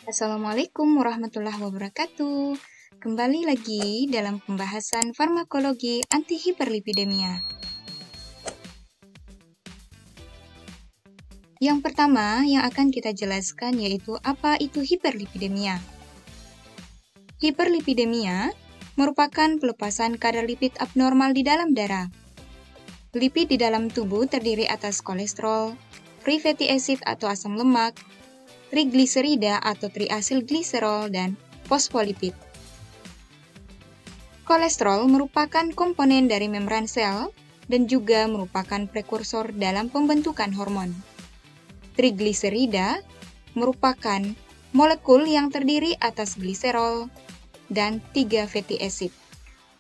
Assalamualaikum warahmatullahi wabarakatuh. Kembali lagi dalam pembahasan farmakologi antihiperlipidemia. Yang pertama yang akan kita jelaskan yaitu apa itu hiperlipidemia. Hiperlipidemia merupakan pelepasan kadar lipid abnormal di dalam darah. Lipid di dalam tubuh terdiri atas kolesterol, free fatty acid atau asam lemak, trigliserida atau triasil gliserol, dan fosfolipid. Kolesterol merupakan komponen dari membran sel dan juga merupakan prekursor dalam pembentukan hormon. Trigliserida merupakan molekul yang terdiri atas gliserol dan 3 fatty acid,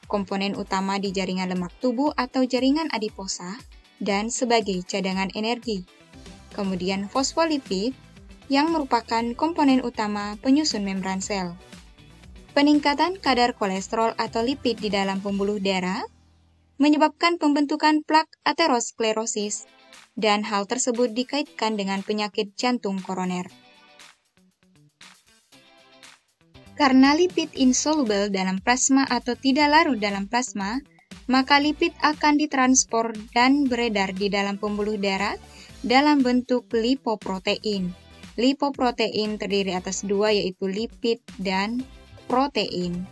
komponen utama di jaringan lemak tubuh atau jaringan adiposa, dan sebagai cadangan energi. Kemudian fosfolipid yang merupakan komponen utama penyusun membran sel. Peningkatan kadar kolesterol atau lipid di dalam pembuluh darah menyebabkan pembentukan plak aterosklerosis, dan hal tersebut dikaitkan dengan penyakit jantung koroner. Karena lipid insoluble dalam plasma atau tidak larut dalam plasma, maka lipid akan ditransport dan beredar di dalam pembuluh darah dalam bentuk lipoprotein. Lipoprotein terdiri atas dua, yaitu lipid dan protein.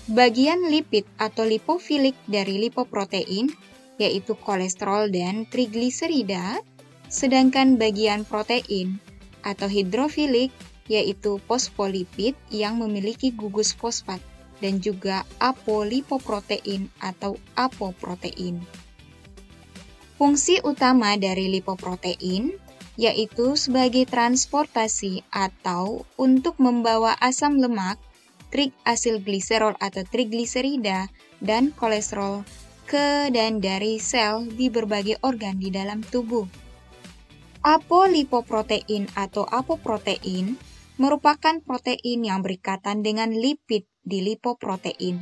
Bagian lipid atau lipofilik dari lipoprotein yaitu kolesterol dan trigliserida, sedangkan bagian protein atau hidrofilik yaitu fosfolipid yang memiliki gugus fosfat dan juga apolipoprotein atau apoprotein. Fungsi utama dari lipoprotein yaitu sebagai transportasi atau untuk membawa asam lemak, triasil gliserol atau trigliserida, dan kolesterol ke dan dari sel di berbagai organ di dalam tubuh. Apolipoprotein atau apoprotein merupakan protein yang berikatan dengan lipid di lipoprotein.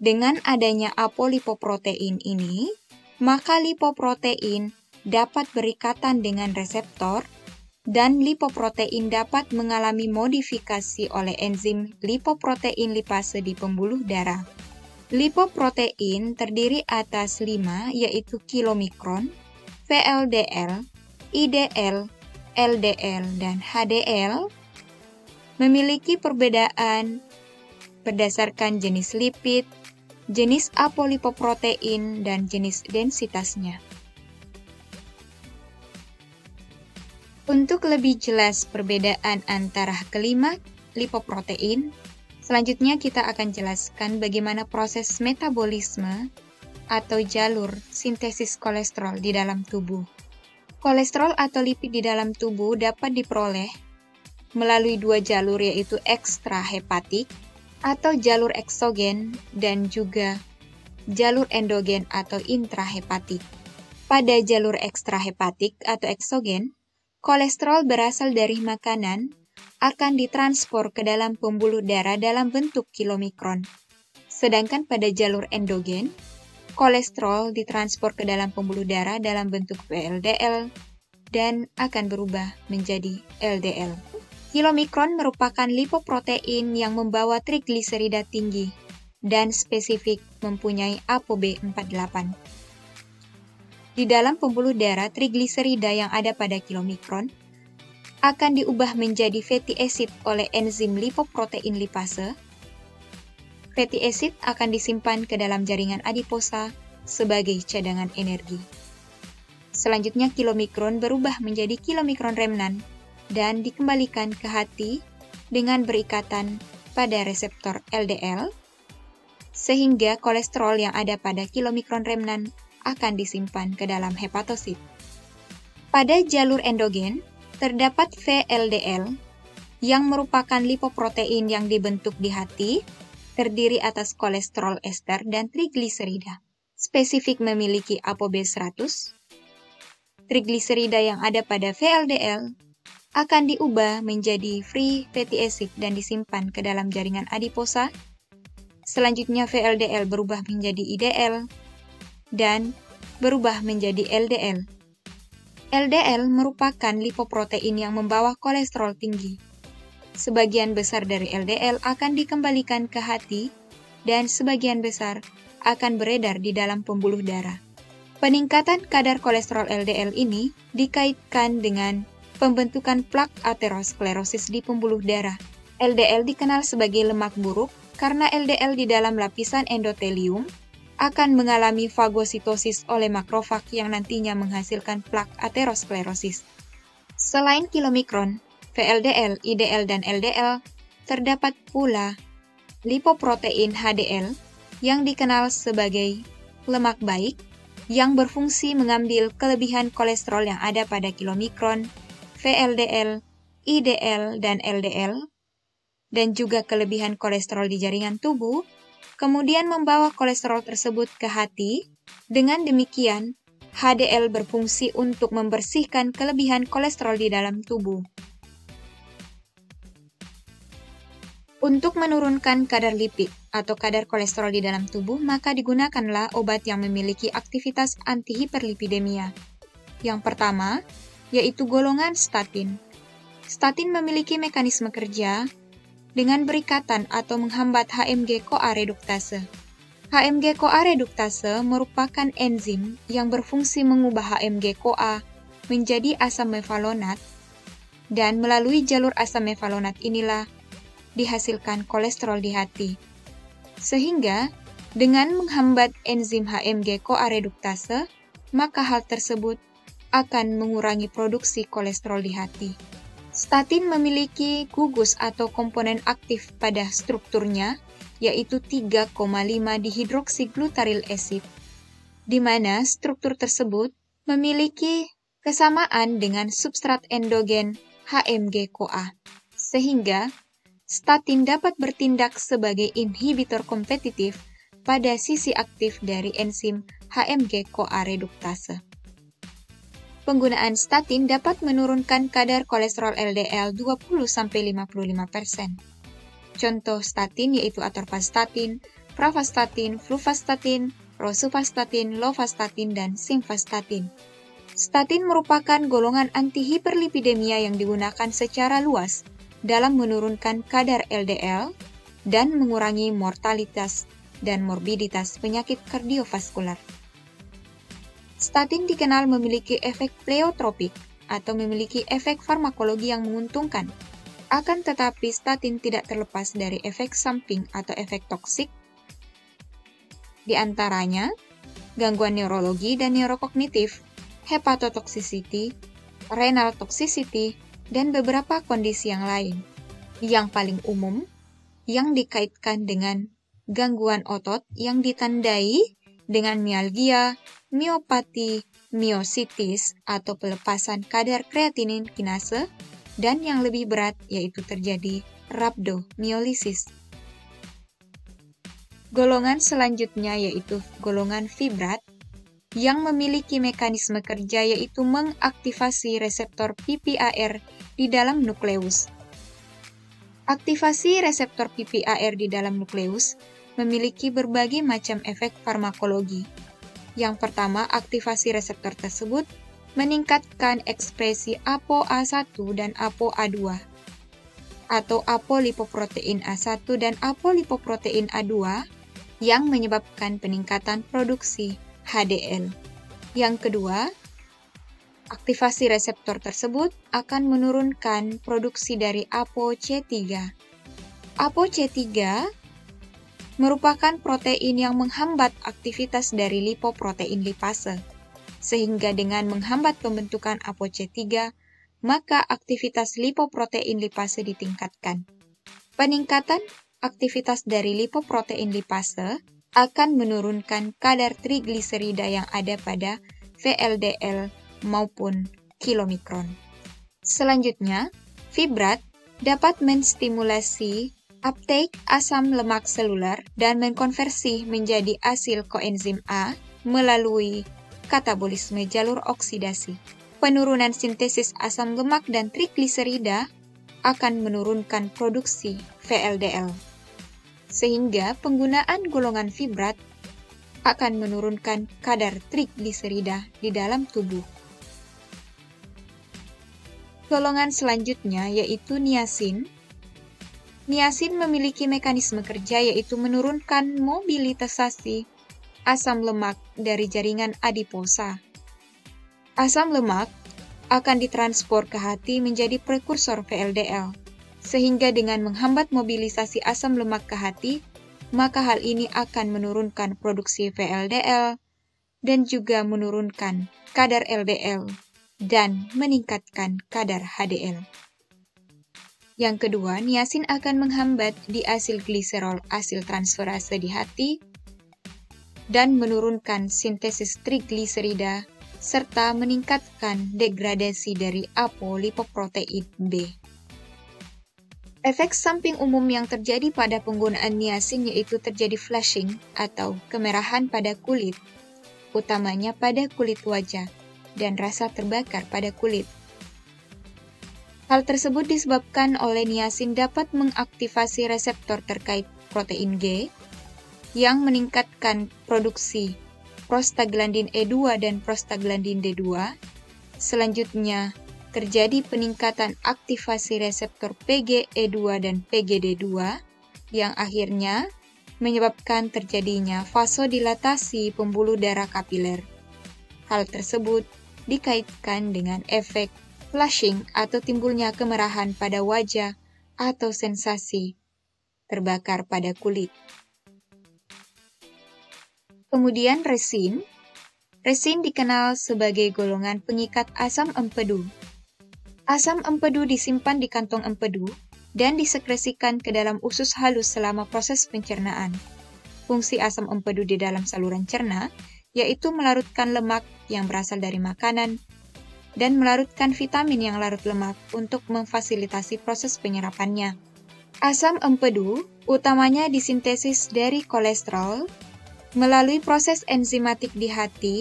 Dengan adanya apolipoprotein ini, maka lipoprotein dapat berikatan dengan reseptor, dan lipoprotein dapat mengalami modifikasi oleh enzim lipoprotein lipase di pembuluh darah. Lipoprotein terdiri atas 5, yaitu kilomikron, VLDL, IDL, LDL, dan HDL, memiliki perbedaan berdasarkan jenis lipid, jenis apolipoprotein, dan jenis densitasnya. Untuk lebih jelas perbedaan antara kelima lipoprotein, selanjutnya kita akan jelaskan bagaimana proses metabolisme atau jalur sintesis kolesterol di dalam tubuh. Kolesterol atau lipid di dalam tubuh dapat diperoleh melalui dua jalur, yaitu ekstrahepatik atau jalur eksogen dan juga jalur endogen atau intrahepatik. Pada jalur ekstrahepatik atau eksogen, kolesterol berasal dari makanan akan ditransport ke dalam pembuluh darah dalam bentuk kilomikron. Sedangkan pada jalur endogen, kolesterol ditransport ke dalam pembuluh darah dalam bentuk VLDL dan akan berubah menjadi LDL. Kilomikron merupakan lipoprotein yang membawa trigliserida tinggi dan spesifik mempunyai ApoB48. Di dalam pembuluh darah, trigliserida yang ada pada kilomikron akan diubah menjadi fatty acid oleh enzim lipoprotein lipase. Fatty acid akan disimpan ke dalam jaringan adiposa sebagai cadangan energi. Selanjutnya, kilomikron berubah menjadi kilomikron remnan dan dikembalikan ke hati dengan berikatan pada reseptor LDL, sehingga kolesterol yang ada pada kilomikron remnan akan disimpan ke dalam hepatosit. Pada jalur endogen, terdapat VLDL yang merupakan lipoprotein yang dibentuk di hati, terdiri atas kolesterol ester dan trigliserida. Spesifik memiliki ApoB100. Trigliserida yang ada pada VLDL akan diubah menjadi free fatty acid dan disimpan ke dalam jaringan adiposa. Selanjutnya VLDL berubah menjadi IDL dan berubah menjadi LDL. LDL merupakan lipoprotein yang membawa kolesterol tinggi. Sebagian besar dari LDL akan dikembalikan ke hati dan sebagian besar akan beredar di dalam pembuluh darah. Peningkatan kadar kolesterol LDL ini dikaitkan dengan pembentukan plak aterosklerosis di pembuluh darah. LDL dikenal sebagai lemak buruk karena LDL di dalam lapisan endotelium akan mengalami fagositosis oleh makrofag yang nantinya menghasilkan plak aterosklerosis. Selain kilomikron, VLDL, IDL, dan LDL, terdapat pula lipoprotein HDL yang dikenal sebagai lemak baik yang berfungsi mengambil kelebihan kolesterol yang ada pada kilomikron, VLDL, IDL, dan LDL, dan juga kelebihan kolesterol di jaringan tubuh, kemudian membawa kolesterol tersebut ke hati. Dengan demikian, HDL berfungsi untuk membersihkan kelebihan kolesterol di dalam tubuh. Untuk menurunkan kadar lipid atau kadar kolesterol di dalam tubuh, maka digunakanlah obat yang memiliki aktivitas antihiperlipidemia. Yang pertama, yaitu golongan statin. Statin memiliki mekanisme kerja dengan berikatan atau menghambat HMG-CoA reduktase. HMG-CoA reduktase merupakan enzim yang berfungsi mengubah HMG-CoA menjadi asam mevalonat, dan melalui jalur asam mevalonat inilah dihasilkan kolesterol di hati. Sehingga, dengan menghambat enzim HMG-CoA reduktase, maka hal tersebut akan mengurangi produksi kolesterol di hati. Statin memiliki gugus atau komponen aktif pada strukturnya, yaitu 3,5 dihidroksiglutaryl acid, di mana struktur tersebut memiliki kesamaan dengan substrat endogen HMG-CoA, sehingga statin dapat bertindak sebagai inhibitor kompetitif pada sisi aktif dari enzim HMG-CoA reduktase. Penggunaan statin dapat menurunkan kadar kolesterol LDL 20-55%. Contoh statin yaitu atorvastatin, pravastatin, fluvastatin, rosuvastatin, lovastatin, dan simvastatin. Statin merupakan golongan antihiperlipidemia yang digunakan secara luas dalam menurunkan kadar LDL dan mengurangi mortalitas dan morbiditas penyakit kardiovaskular. Statin dikenal memiliki efek pleotropik atau memiliki efek farmakologi yang menguntungkan. Akan tetapi statin tidak terlepas dari efek samping atau efek toksik, di antaranya gangguan neurologi dan neurokognitif, hepatotoxicity, renal toxicity, dan beberapa kondisi yang lain. Yang paling umum, yang dikaitkan dengan gangguan otot yang ditandai dengan mialgia, miopati, miositis, atau pelepasan kadar kreatinin kinase, dan yang lebih berat yaitu terjadi rhabdomyolysis. Golongan selanjutnya yaitu golongan fibrat yang memiliki mekanisme kerja yaitu mengaktifasi reseptor PPAR di dalam nukleus. Aktivasi reseptor PPAR di dalam nukleus memiliki berbagai macam efek farmakologi. Yang pertama, aktivasi reseptor tersebut meningkatkan ekspresi ApoA1 dan ApoA2 atau apolipoprotein A1 dan apolipoprotein A2 yang menyebabkan peningkatan produksi HDL. Yang kedua, aktivasi reseptor tersebut akan menurunkan produksi dari ApoC3. ApoC3 merupakan protein yang menghambat aktivitas dari lipoprotein lipase, sehingga dengan menghambat pembentukan ApoC3, maka aktivitas lipoprotein lipase ditingkatkan. Peningkatan aktivitas dari lipoprotein lipase akan menurunkan kadar trigliserida yang ada pada VLDL maupun kilomikron. Selanjutnya, fibrat dapat menstimulasi uptake asam lemak seluler dan mengkonversi menjadi asil koenzim A melalui katabolisme jalur oksidasi. Penurunan sintesis asam lemak dan trigliserida akan menurunkan produksi VLDL, sehingga penggunaan golongan fibrat akan menurunkan kadar trigliserida di dalam tubuh. Golongan selanjutnya yaitu niacin Niacin memiliki mekanisme kerja yaitu menurunkan mobilisasi asam lemak dari jaringan adiposa. Asam lemak akan ditransport ke hati menjadi prekursor VLDL, sehingga dengan menghambat mobilisasi asam lemak ke hati, maka hal ini akan menurunkan produksi VLDL dan juga menurunkan kadar LDL dan meningkatkan kadar HDL. Yang kedua, niacin akan menghambat diasilgliserol asil transferase di hati dan menurunkan sintesis trigliserida serta meningkatkan degradasi dari apolipoprotein B. Efek samping umum yang terjadi pada penggunaan niacin yaitu terjadi flushing atau kemerahan pada kulit, utamanya pada kulit wajah, dan rasa terbakar pada kulit. Hal tersebut disebabkan oleh niacin dapat mengaktifasi reseptor terkait protein G yang meningkatkan produksi prostaglandin E2 dan prostaglandin D2. Selanjutnya, terjadi peningkatan aktivasi reseptor PGE2 dan PGD2 yang akhirnya menyebabkan terjadinya vasodilatasi pembuluh darah kapiler. Hal tersebut dikaitkan dengan efek flushing atau timbulnya kemerahan pada wajah atau sensasi terbakar pada kulit. Kemudian resin. Resin dikenal sebagai golongan pengikat asam empedu. Asam empedu disimpan di kantong empedu dan disekresikan ke dalam usus halus selama proses pencernaan. Fungsi asam empedu di dalam saluran cerna yaitu melarutkan lemak yang berasal dari makanan dan melarutkan vitamin yang larut lemak untuk memfasilitasi proses penyerapannya. Asam empedu utamanya disintesis dari kolesterol melalui proses enzimatik di hati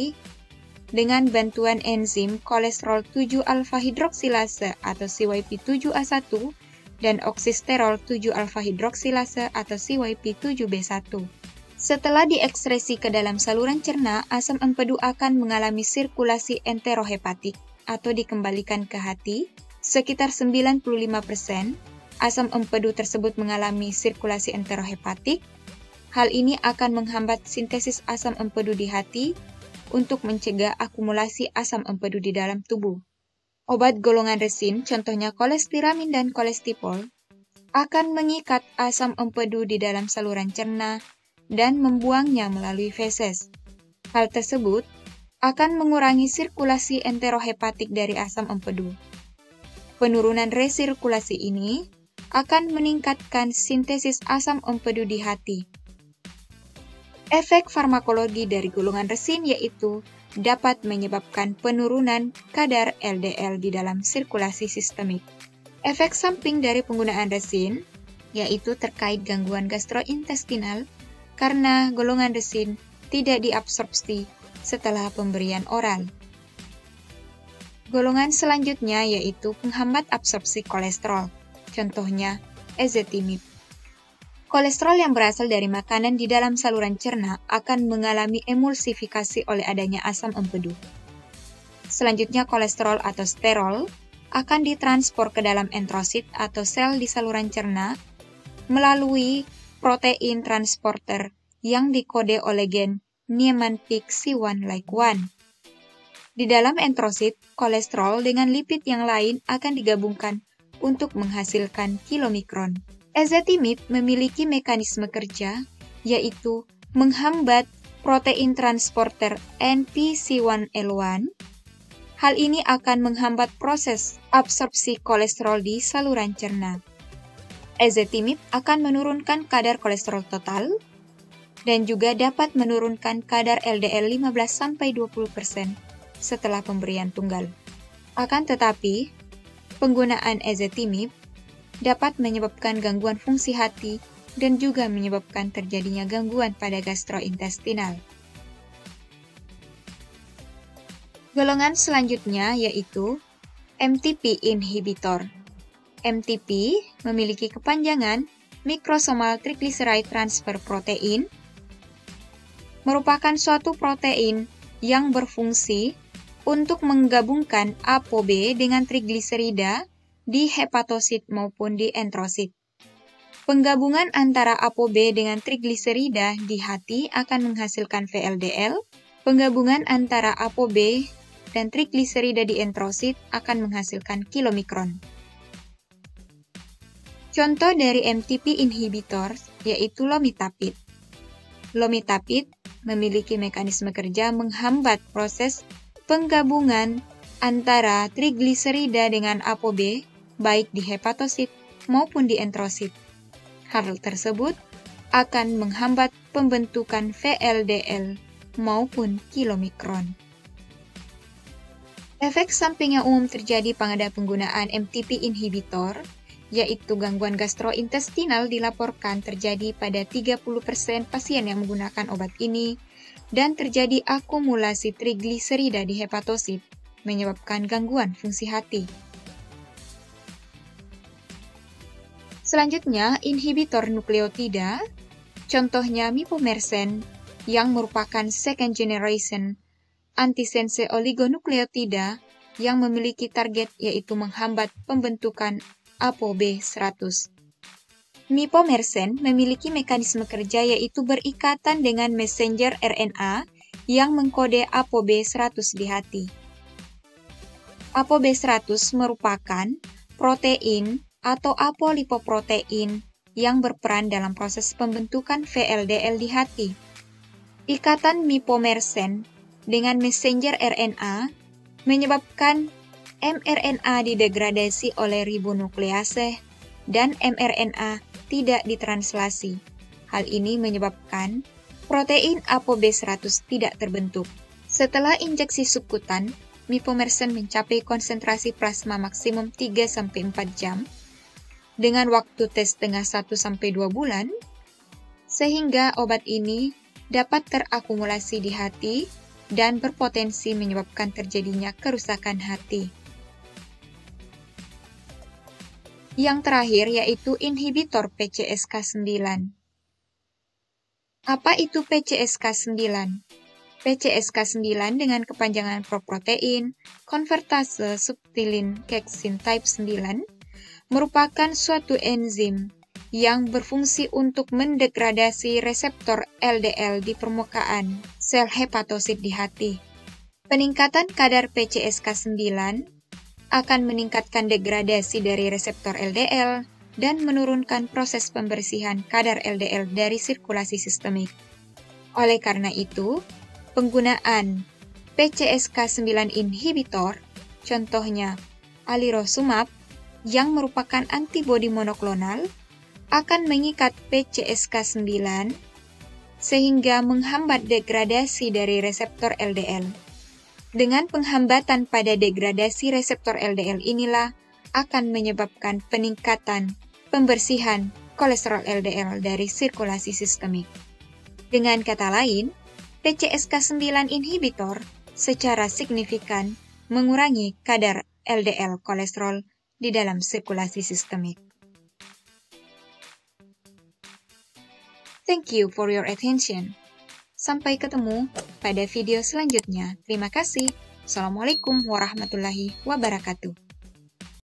dengan bantuan enzim kolesterol 7-alfa-hidroksilase atau CYP7A1 dan oksisterol 7-alfa-hidroksilase atau CYP7B1. Setelah diekskresi ke dalam saluran cerna, asam empedu akan mengalami sirkulasi enterohepatik atau dikembalikan ke hati. Sekitar 95% asam empedu tersebut mengalami sirkulasi enterohepatik. Hal ini akan menghambat sintesis asam empedu di hati untuk mencegah akumulasi asam empedu di dalam tubuh. Obat golongan resin, contohnya kolestiramin dan kolestipol, akan mengikat asam empedu di dalam saluran cerna dan membuangnya melalui feses. Hal tersebut akan mengurangi sirkulasi enterohepatik dari asam empedu. Penurunan resirkulasi ini akan meningkatkan sintesis asam empedu di hati. Efek farmakologi dari golongan resin yaitu dapat menyebabkan penurunan kadar LDL di dalam sirkulasi sistemik. Efek samping dari penggunaan resin yaitu terkait gangguan gastrointestinal karena golongan resin tidak diabsorpsi setelah pemberian oral. Golongan selanjutnya yaitu penghambat absorpsi kolesterol, contohnya ezetimibe. Kolesterol yang berasal dari makanan di dalam saluran cerna akan mengalami emulsifikasi oleh adanya asam empedu. Selanjutnya, kolesterol atau sterol akan ditransport ke dalam enterosit atau sel di saluran cerna melalui protein transporter yang dikode oleh gen Niemann-Pick C1 like 1. Di dalam enterosit, kolesterol dengan lipid yang lain akan digabungkan untuk menghasilkan kilomikron. Ezetimibe memiliki mekanisme kerja, yaitu menghambat protein transporter NPC1L1. Hal ini akan menghambat proses absorpsi kolesterol di saluran cerna. Ezetimibe akan menurunkan kadar kolesterol total dan juga dapat menurunkan kadar LDL 15-20% setelah pemberian tunggal. Akan tetapi, penggunaan ezetimibe dapat menyebabkan gangguan fungsi hati dan juga menyebabkan terjadinya gangguan pada gastrointestinal. Golongan selanjutnya yaitu MTP inhibitor. MTP memiliki kepanjangan microsomal triglyceride transfer protein, merupakan suatu protein yang berfungsi untuk menggabungkan ApoB dengan trigliserida di hepatosit maupun di enterosit. Penggabungan antara ApoB dengan trigliserida di hati akan menghasilkan VLDL. Penggabungan antara ApoB dan trigliserida di enterosit akan menghasilkan kilomikron. Contoh dari MTP inhibitor yaitu lomitapid. Lomitapid memiliki mekanisme kerja menghambat proses penggabungan antara trigliserida dengan ApoB baik di hepatosit maupun di enterosit. Hal tersebut akan menghambat pembentukan VLDL maupun kilomikron. Efek samping yang umum terjadi pada penggunaan MTP inhibitor, yaitu gangguan gastrointestinal dilaporkan terjadi pada 30% pasien yang menggunakan obat ini, dan terjadi akumulasi trigliserida di hepatosit, menyebabkan gangguan fungsi hati. Selanjutnya, inhibitor nukleotida, contohnya mipomersen, yang merupakan second generation antisense oligonukleotida yang memiliki target yaitu menghambat pembentukan ApoB100. Mipomersen memiliki mekanisme kerja yaitu berikatan dengan messenger RNA yang mengkode ApoB100 di hati. ApoB100 merupakan protein atau apolipoprotein yang berperan dalam proses pembentukan VLDL di hati. Ikatan mipomersen dengan messenger RNA menyebabkan mRNA didegradasi oleh ribonuklease dan mRNA tidak ditranslasi. Hal ini menyebabkan protein ApoB100 tidak terbentuk. Setelah injeksi subkutan, mipomersen mencapai konsentrasi plasma maksimum 3-4 jam dengan waktu tes setengah 1-2 bulan, sehingga obat ini dapat terakumulasi di hati dan berpotensi menyebabkan terjadinya kerusakan hati. Yang terakhir yaitu inhibitor PCSK9. Apa itu PCSK9? PCSK9 dengan kepanjangan proprotein konvertase subtilin keksin type 9 merupakan suatu enzim yang berfungsi untuk mendegradasi reseptor LDL di permukaan sel hepatosit di hati. Peningkatan kadar PCSK9 akan meningkatkan degradasi dari reseptor LDL dan menurunkan proses pembersihan kadar LDL dari sirkulasi sistemik. Oleh karena itu, penggunaan PCSK9 inhibitor, contohnya alirosumab, yang merupakan antibodi monoklonal, akan mengikat PCSK9 sehingga menghambat degradasi dari reseptor LDL. Dengan penghambatan pada degradasi reseptor LDL inilah akan menyebabkan peningkatan pembersihan kolesterol LDL dari sirkulasi sistemik. Dengan kata lain, PCSK9 inhibitor secara signifikan mengurangi kadar LDL kolesterol di dalam sirkulasi sistemik. Thank you for your attention. Sampai ketemu pada video selanjutnya. Terima kasih. Assalamualaikum warahmatullahi wabarakatuh.